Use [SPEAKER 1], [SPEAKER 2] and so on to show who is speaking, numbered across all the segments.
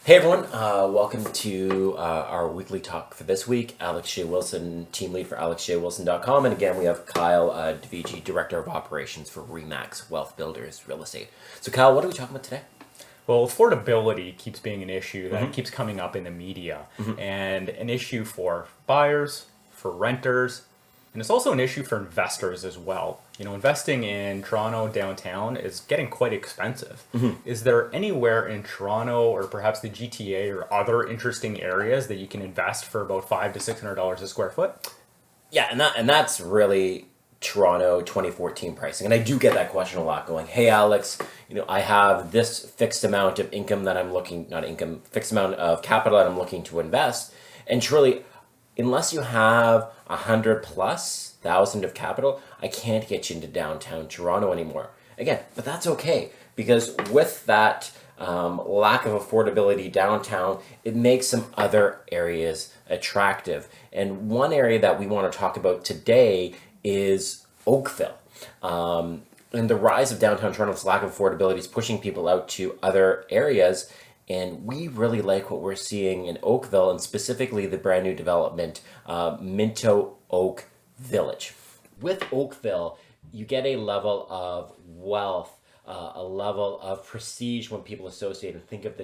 [SPEAKER 1] Hey everyone, welcome to our weekly talk for this week. Alex Shea Wilson, team lead for alexshaywilson.com. And again, we have Kyle DeVici, Director of Operations for Remax Wealth Builders Real Estate. So Kyle, what are we talking about today?
[SPEAKER 2] Well, affordability keeps being an issue that keeps coming up in the media, and an issue for buyers, for renters, and it's also an issue for investors as well. You know, investing in Toronto downtown is getting quite expensive. Is there anywhere in Toronto or perhaps the GTA or other interesting areas that you can invest for about $500 to $600 a square foot?
[SPEAKER 1] Yeah, and that's really Toronto 2014 pricing. And I do get that question a lot going, hey Alex, I have this fixed amount of income that I'm looking, not income, fixed amount of capital that I'm looking to invest. And truly, unless you have 100,000+ of capital, I can't get you into downtown Toronto anymore. Again, but that's okay, because with that lack of affordability downtown, it makes some other areas attractive. And one area that we want to talk about today is Oakville. And the rise of downtown Toronto's lack of affordability is pushing people out to other areas. And we really like what we're seeing in Oakville, and specifically the brand new development, Minto Oakvillage. With Oakville, you get a level of wealth, a level of prestige when people associate and think of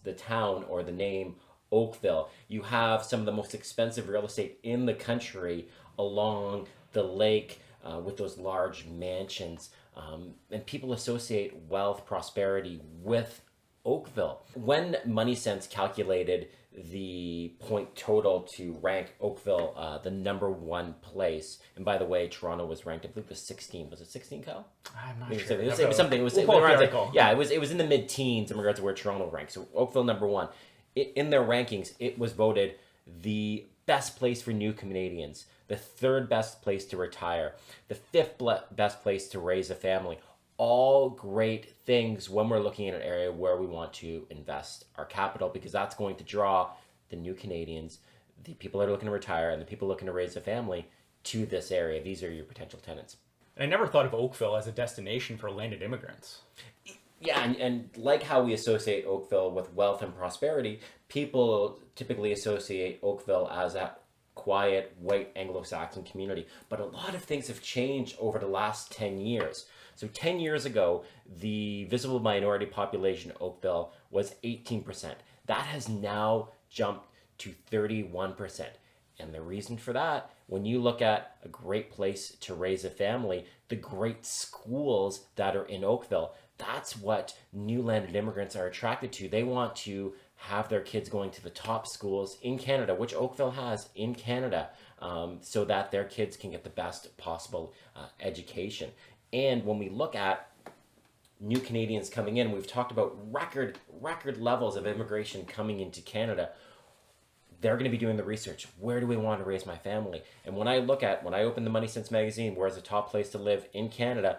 [SPEAKER 1] the town or the name Oakville. You have some of the most expensive real estate in the country along the lake with those large mansions. And people associate wealth, prosperity with Oakville. When Money Sense calculated the point total to rank Oakville the number one place, and by the way, Toronto was ranked, I believe it was 16. Was it 16, Kyle?
[SPEAKER 2] I'm not sure.
[SPEAKER 1] It was something. It was around, yeah, it was in the mid-teens in regards to where Toronto ranked. So Oakville number one. In their rankings, it was voted the best place for new Canadians, the third best place to retire, the fifth best place to raise a family. All great things when we're looking at an area where we want to invest our capital, because that's going to draw the new Canadians, the people that are looking to retire, and the people looking to raise a family to this area. These are your potential tenants.
[SPEAKER 2] And I never thought of Oakville as a destination for landed immigrants.
[SPEAKER 1] Yeah, and like how we associate Oakville with wealth and prosperity, people typically associate Oakville as that quiet, white Anglo-Saxon community. But a lot of things have changed over the last 10 years. So 10 years ago, the visible minority population of Oakville was 18%. That has now jumped to 31%. And the reason for that, when you look at a great place to raise a family, the great schools that are in Oakville, that's what new landed immigrants are attracted to. They want to have their kids going to the top schools in Canada, which Oakville has in Canada, so that their kids can get the best possible education. And when we look at new Canadians coming in, we've talked about record levels of immigration coming into Canada. They're going to be doing the research. Where do we want to raise my family? And when I open the Money Sense magazine, where's the top place to live in Canada,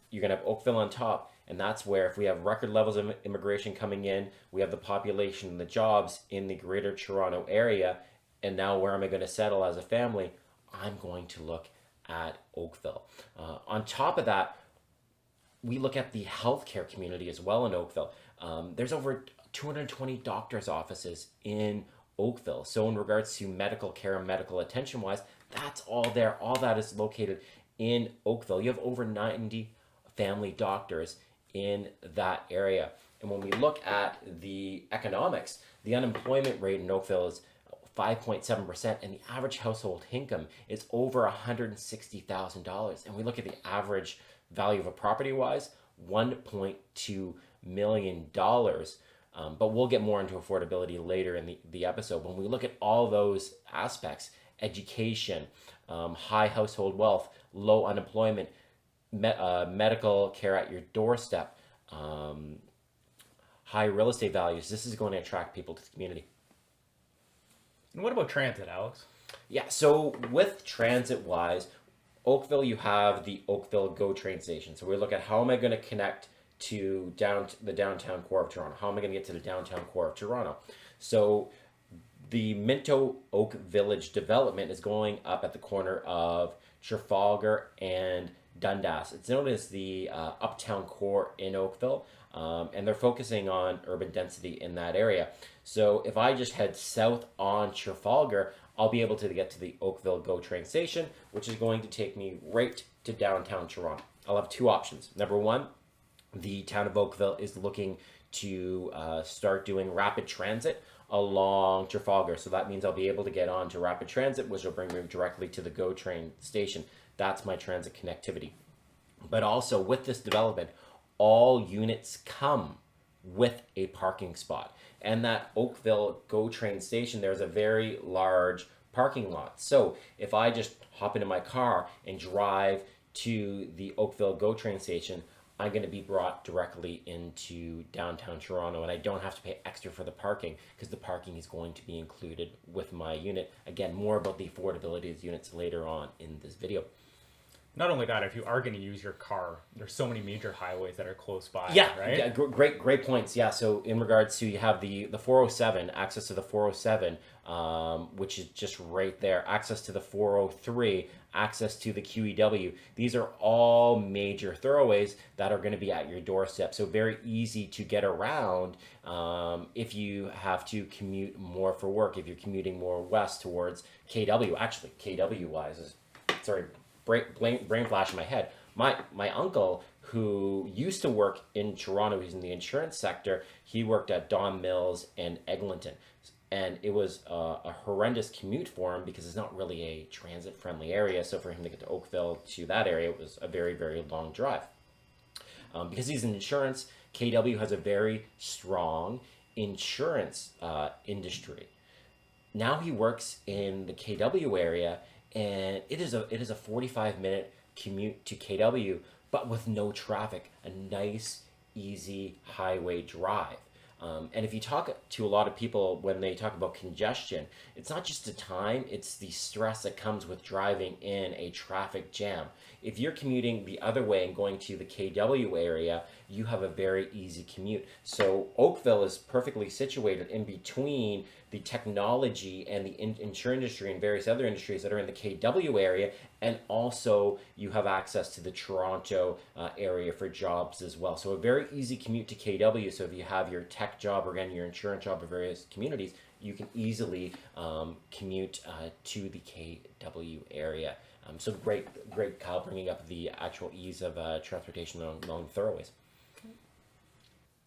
[SPEAKER 1] you're going to have Oakville on top. And that's where, if we have record levels of immigration coming in, we have the population and the jobs in the greater Toronto area, and now where am I going to settle as a family? I'm going to look at Oakville. On top of that, we look at the healthcare community as well in Oakville. There's over 220 doctors' offices in Oakville. So in regards to medical care and medical attention wise, that's all there. All that is located in Oakville. You have over 90 family doctors in that area. And when we look at the economics, the unemployment rate in Oakville is 5.7%, and the average household income is over $160,000. And we look at the average value of a property wise, $1.2 million. But we'll get more into affordability later in the episode. When we look at all those aspects, education, high household wealth, low unemployment, medical care at your doorstep, high real estate values, this is going to attract people to the community.
[SPEAKER 2] And what about transit, Alex?
[SPEAKER 1] Yeah, so with transit-wise, Oakville, you have the Oakville GO train station. So we look at, how am I going to connect to the downtown core of Toronto? How am I going to get to the downtown core of Toronto? So the Minto Oakvillage development is going up at the corner of Trafalgar and Dundas. It's known as the uptown core in Oakville, and they're focusing on urban density in that area. So if I just head south on Trafalgar, I'll be able to get to the Oakville GO train station, which is going to take me right to downtown Toronto. I'll have two options. Number one, the town of Oakville is looking to start doing rapid transit along Trafalgar. So that means I'll be able to get on to rapid transit, which will bring me directly to the GO train station. That's my transit connectivity. But also with this development, all units come with a parking spot. And that Oakville GO train station, there's a very large parking lot. So if I just hop into my car and drive to the Oakville GO train station, I'm going to be brought directly into downtown Toronto, and I don't have to pay extra for the parking because the parking is going to be included with my unit. Again, more about the affordability of these units later on in this video.
[SPEAKER 2] Not only that, if you are going to use your car, there's so many major highways that are close by.
[SPEAKER 1] Yeah,
[SPEAKER 2] right?
[SPEAKER 1] Yeah, great points. Yeah, so in regards to, you have the 407, access to the 407, which is just right there, access to the 403, access to the QEW. These are all major thoroughways that are going to be at your doorstep. So very easy to get around if you have to commute more for work, if you're commuting more west towards KW. Actually, KW wise is, sorry, brain flash in my head. My uncle, who used to work in Toronto, he's in the insurance sector. He worked at Don Mills and Eglinton, and it was a horrendous commute for him because it's not really a transit friendly area. So for him to get to Oakville to that area, it was a very, very long drive. Because he's in insurance, KW has a very strong insurance industry. Now he works in the KW area, and it is a 45-minute commute to KW, but with no traffic. A nice, easy highway drive. And if you talk to a lot of people when they talk about congestion, it's not just the time, it's the stress that comes with driving in a traffic jam. If you're commuting the other way and going to the KW area, you have a very easy commute. So Oakville is perfectly situated in between the technology and the insurance industry and various other industries that are in the KW area, and also you have access to the Toronto area for jobs as well. So a very easy commute to KW. So if you have your tech job or again your insurance job in various communities, you can easily commute to the KW area. So great, Kyle, bringing up the actual ease of transportation along thoroughways.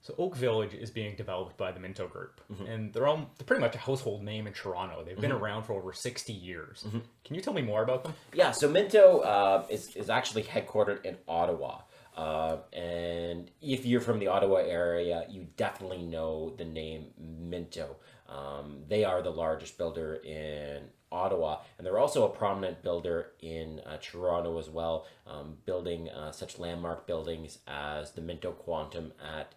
[SPEAKER 2] So Oakvillage is being developed by the Minto Group, and they're pretty much a household name in Toronto. They've been around for over 60 years. Can you tell me more about them?
[SPEAKER 1] Yeah, so Minto is actually headquartered in Ottawa. And if you're from the Ottawa area, you definitely know the name Minto. They are the largest builder in Ottawa, and they're also a prominent builder in Toronto as well, building such landmark buildings as the Minto Quantum at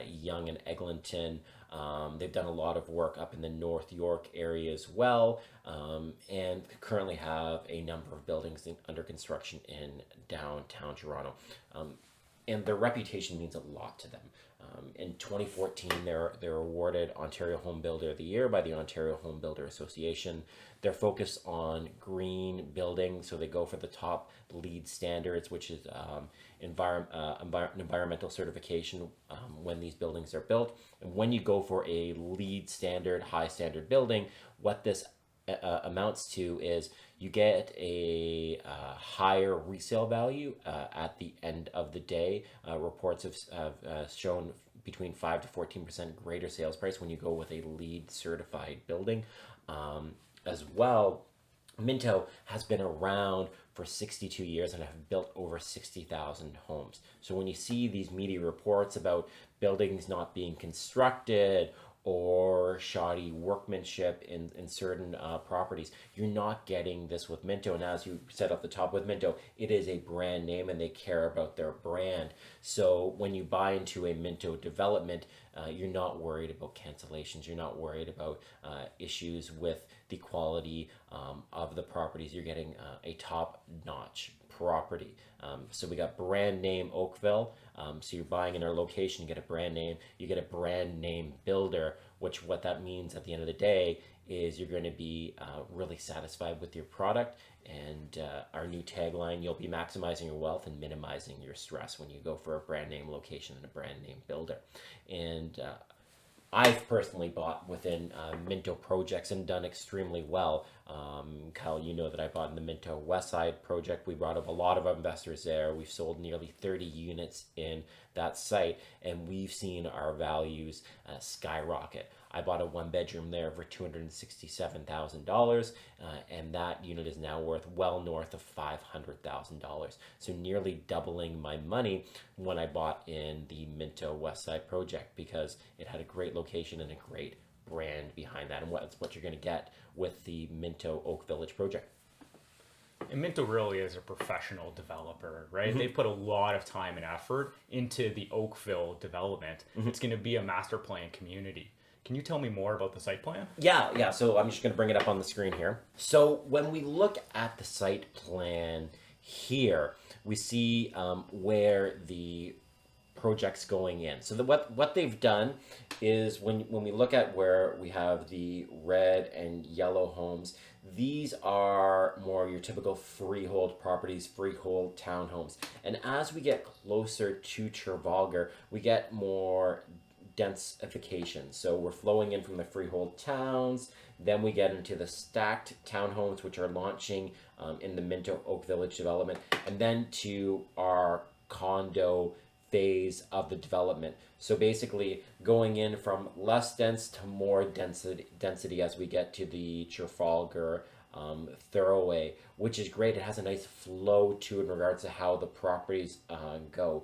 [SPEAKER 1] Yonge and Eglinton. They've done a lot of work up in the North York area as well, and currently have a number of buildings under construction in downtown Toronto. And their reputation means a lot to them. In 2014, they're awarded Ontario Home Builder of the Year by the Ontario Home Builder Association. They're focused on green building, so they go for the top LEED standards, which is environmental certification when these buildings are built. And when you go for a LEED standard, high standard building, what this amounts to is you get a higher resale value at the end of the day. Reports have shown between 5 to 14% greater sales price when you go with a LEED certified building. As well, Minto has been around for 62 years and have built over 60,000 homes. So when you see these media reports about buildings not being constructed or shoddy workmanship in certain properties, you're not getting this with Minto. And as you said off the top with Minto, it is a brand name and they care about their brand. So when you buy into a Minto development, you're not worried about cancellations. You're not worried about issues with the quality of the properties. You're getting a top-notch property. So we got brand name Oakville. So you're buying in our location, you get a brand name, you get a brand name builder, which what that means at the end of the day is you're going to be really satisfied with your product. And our new tagline, you'll be maximizing your wealth and minimizing your stress when you go for a brand name location and a brand name builder. And I've personally bought within Minto projects and done extremely well. Kyle, you know that I bought in the Minto West Side project. We brought up a lot of investors there. We've sold nearly 30 units in that site, and we've seen our values skyrocket. I bought a one bedroom there for $267,000, and that unit is now worth well north of $500,000. So nearly doubling my money when I bought in the Minto West Side project, because it had a great location and a great brand behind that, and what you're going to get with the Minto Oakvillage project.
[SPEAKER 2] And Minto really is a professional developer, right? They put a lot of time and effort into the Oakville development. It's going to be a master plan community. Can you tell me more about the site plan?
[SPEAKER 1] Yeah. So I'm just going to bring it up on the screen here. So when we look at the site plan here, we see where the project's going in. So what they've done is when we look at where we have the red and yellow homes, these are more your typical freehold properties, freehold townhomes. And as we get closer to Trafalgar, we get more densification. So we're flowing in from the freehold towns, then we get into the stacked townhomes, which are launching in the Minto Oakvillage development, and then to our condo phase of the development. So basically going in from less dense to more density as we get to the Trafalgar thoroughway, which is great. It has a nice flow to it in regards to how the properties go.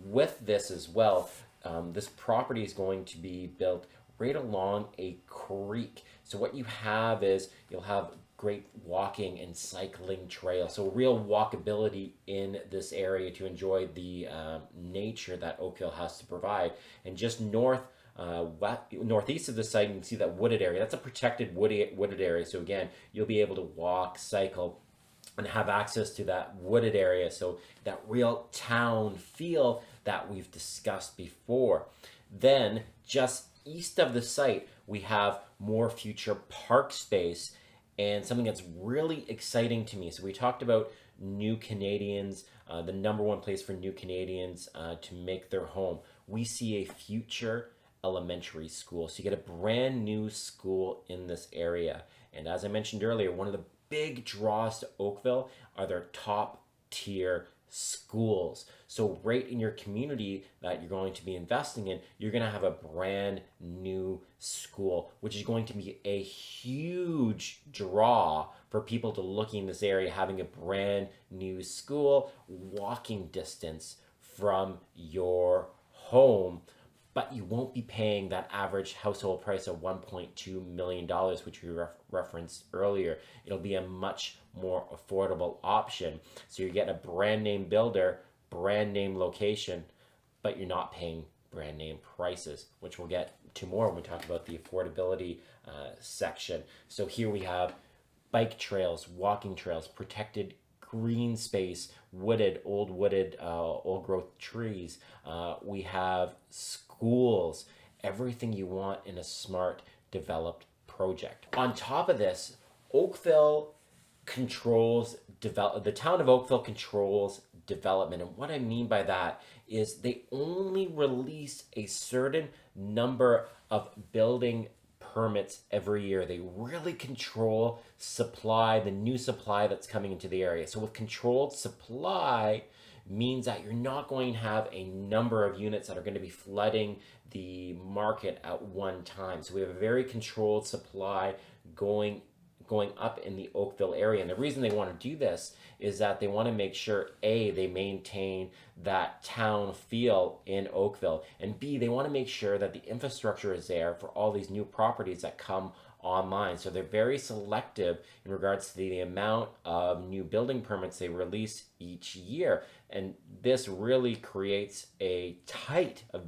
[SPEAKER 1] With this as well, this property is going to be built right along a creek. So what you have is you'll have great walking and cycling trails. So real walkability in this area to enjoy the nature that Oakville has to provide. And just northeast of the site, you can see that wooded area. That's a protected wooded area. So again, you'll be able to walk, cycle, and have access to that wooded area. So that real town feel that we've discussed before. Then just east of the site, we have more future park space and something that's really exciting to me. So we talked about new Canadians, the number one place for new Canadians to make their home. We see a future elementary school. So you get a brand new school in this area. And as I mentioned earlier, one of the big draws to Oakville are their top tier schools. So right in your community that you're going to be investing in, you're going to have a brand new school, which is going to be a huge draw for people to look in this area, having a brand new school, walking distance from your home. But you won't be paying that average household price of $1.2 million, which we referenced earlier. It'll be a much more affordable option. So you're getting a brand name builder, brand name location, but you're not paying brand name prices, which we'll get to more when we talk about the affordability section. So here we have bike trails, walking trails, protected green space, old growth trees. We have schools, everything you want in a smart developed project. On top of this, Oakville controls the town of Oakville controls development. And what I mean by that is they only release a certain number of building permits every year. They really control supply, the new supply that's coming into the area. So with controlled supply means that you're not going to have a number of units that are going to be flooding the market at one time. So we have a very controlled supply going up in the Oakville area. And the reason they want to do this is that they want to make sure, A, they maintain that town feel in Oakville, and B, they want to make sure that the infrastructure is there for all these new properties that come online. So they're very selective in regards to the amount of new building permits they release each year. And this really creates a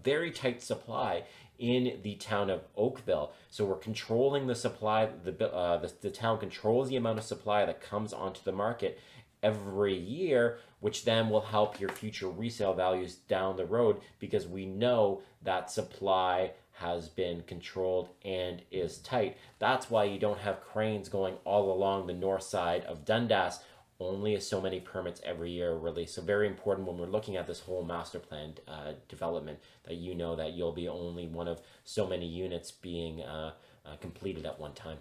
[SPEAKER 1] very tight supply in the town of Oakville. So we're controlling the supply, the town controls the amount of supply that comes onto the market every year, which then will help your future resale values down the road, because we know that supply has been controlled and is tight. That's why you don't have cranes going all along the north side of Dundas. Only so many permits every year are released. So very important when we're looking at this whole master plan development, that you know that you'll be only one of so many units being completed at one time.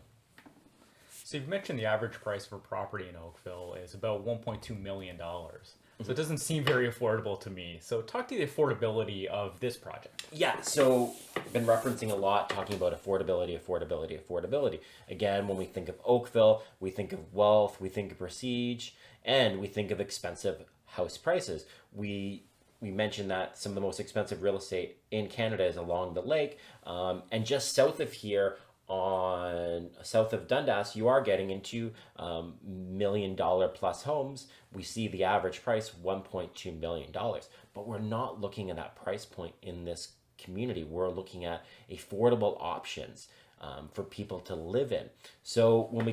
[SPEAKER 2] So you've mentioned the average price for property in Oakville is about $1.2 million. So it doesn't seem very affordable to me. So talk to the affordability of this project.
[SPEAKER 1] Yeah, so I've been referencing a lot, talking about affordability. Again, when we think of Oakville, we think of wealth, we think of prestige, and we think of expensive house prices. We mentioned that some of the most expensive real estate in Canada is along the lake, and just south of here, south of Dundas, you are getting into $1 million plus homes. We see the average price $1.2 million, but we're not looking at that price point in this community. We're looking at affordable options for people to live in. So when we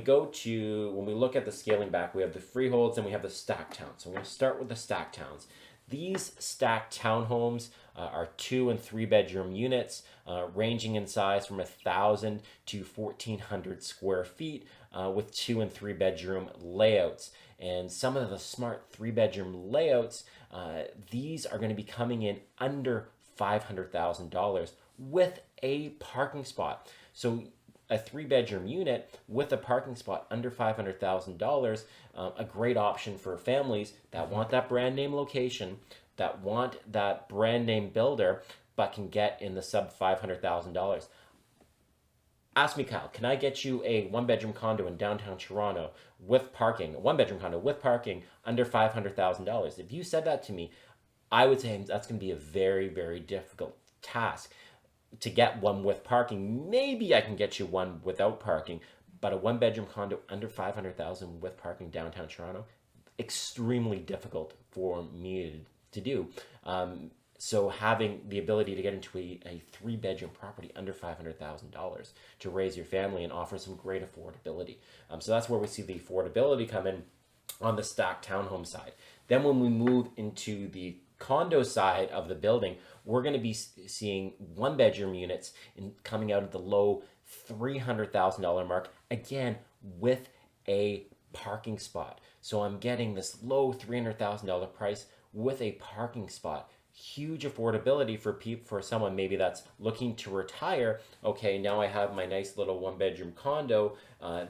[SPEAKER 1] look at the scaling back, we have the freeholds and we have the stacked towns. So I'm going to start with the stacked towns. These stacked townhomes are 2 and 3 bedroom units, ranging in size from 1,000 to 1,400 square feet, with 2 and 3 bedroom layouts. And some of the smart 3 bedroom layouts, these are going to be coming in under $500,000 with a parking spot. So a 3 bedroom unit with a parking spot under $500,000, a great option for families that want that brand name location, that want that brand name builder, but can get in the sub $500,000. Ask me, Kyle, can I get you a 1 bedroom condo in downtown Toronto with parking, a 1 bedroom condo with parking under $500,000? If you said that to me, I would say that's going to be a very, very difficult task to get one with parking. Maybe I can get you one without parking, but a 1 bedroom condo under $500,000 with parking downtown Toronto, extremely difficult for me to do. So having the ability to get into a 3 bedroom property under $500,000 to raise your family and offer some great affordability. So that's where we see the affordability come in on the stacked townhome side. Then when we move into the condo side of the building, we're going to be seeing 1 bedroom units coming out at the low $300,000 mark, again with a parking spot. So I'm getting this low $300,000 price with a parking spot. Huge affordability for someone maybe that's looking to retire. Okay, now I have my nice little 1 bedroom condo,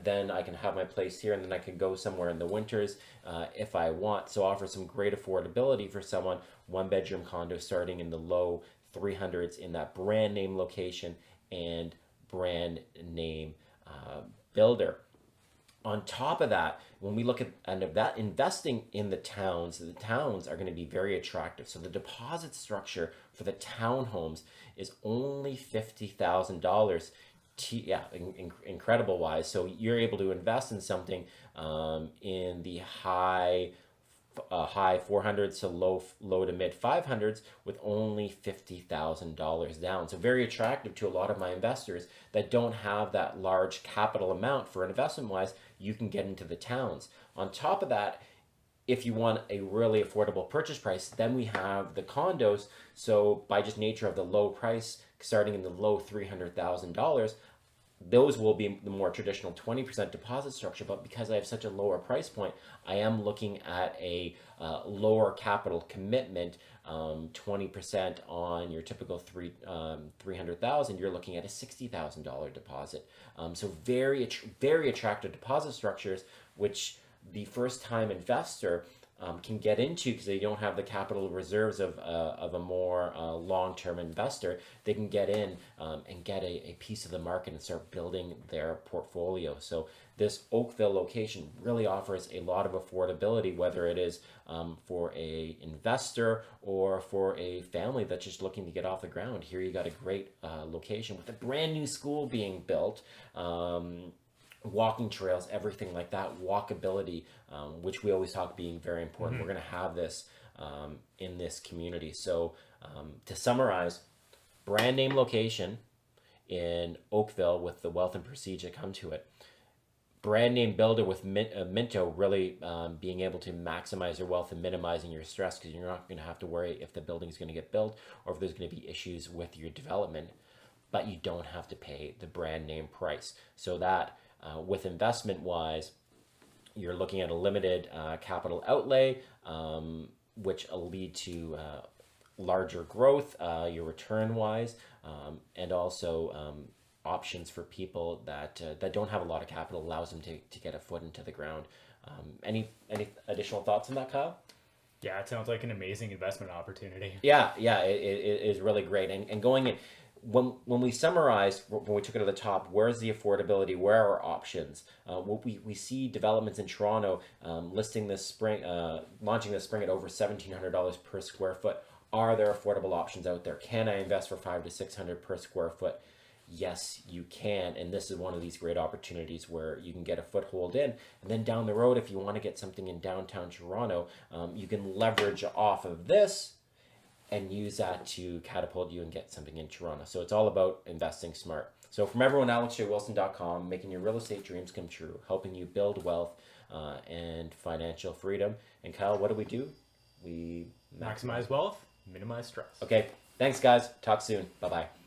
[SPEAKER 1] then I can have my place here, and then I can go somewhere in the winters if I want. So offer some great affordability for someone. 1 bedroom condo starting in the low 300s in that brand name location and brand name builder. On top of that, when we look at that investing in the towns are going to be very attractive. So the deposit structure for the townhomes is only $50,000. Incredible wise. So you're able to invest in something in the high 400s to low to mid 500s with only $50,000 down. So very attractive to a lot of my investors that don't have that large capital amount for investment wise. You can get into the towns. On top of that, if you want a really affordable purchase price, then we have the condos. So by just nature of the low price, starting in the low $300,000, those will be the more traditional 20% deposit structure. But because I have such a lower price point, I am looking at a lower capital commitment, 20% on your typical 300,000. You're looking at a $60,000 deposit. So very attractive deposit structures, which the first time investor can get into because they don't have the capital reserves of a more long-term investor. They can get in and get a piece of the market and start building their portfolio. So this Oakville location really offers a lot of affordability, whether it is for a investor or for a family that's just looking to get off the ground. Here you got a great location with a brand new school being built. Walking trails, everything like that, walkability, which we always talk being very important. We're going to have this in this community. So to summarize, brand name location in Oakville with the wealth and prestige that come to it. brand name builder with Minto really being able to maximize your wealth and minimizing your stress, because you're not going to have to worry if the building is going to get built or if there's going to be issues with your development, but you don't have to pay the brand name price. So that with investment wise, you're looking at a limited capital outlay, which will lead to larger growth, your return wise, and also options for people that don't have a lot of capital, allows them to get a foot into the ground. Any additional thoughts on that, Kyle?
[SPEAKER 2] Yeah, it sounds like an amazing investment opportunity.
[SPEAKER 1] Yeah, it is really great. And going in, when we summarized, when we took it to the top, where's the affordability? Where are options? What we see developments in Toronto listing this spring, launching this spring at over $1,700 per square foot. Are there affordable options out there? Can I invest for $500 to $600 per square foot? Yes, you can. And this is one of these great opportunities where you can get a foothold in. And then down the road, if you want to get something in downtown Toronto, you can leverage off of this and use that to catapult you and get something in Toronto. So it's all about investing smart. So from everyone, AlexJWilson.com, making your real estate dreams come true, helping you build wealth and financial freedom. And Kyle, what do? We
[SPEAKER 2] Maximize wealth, minimize stress.
[SPEAKER 1] Okay, thanks guys. Talk soon. Bye-bye.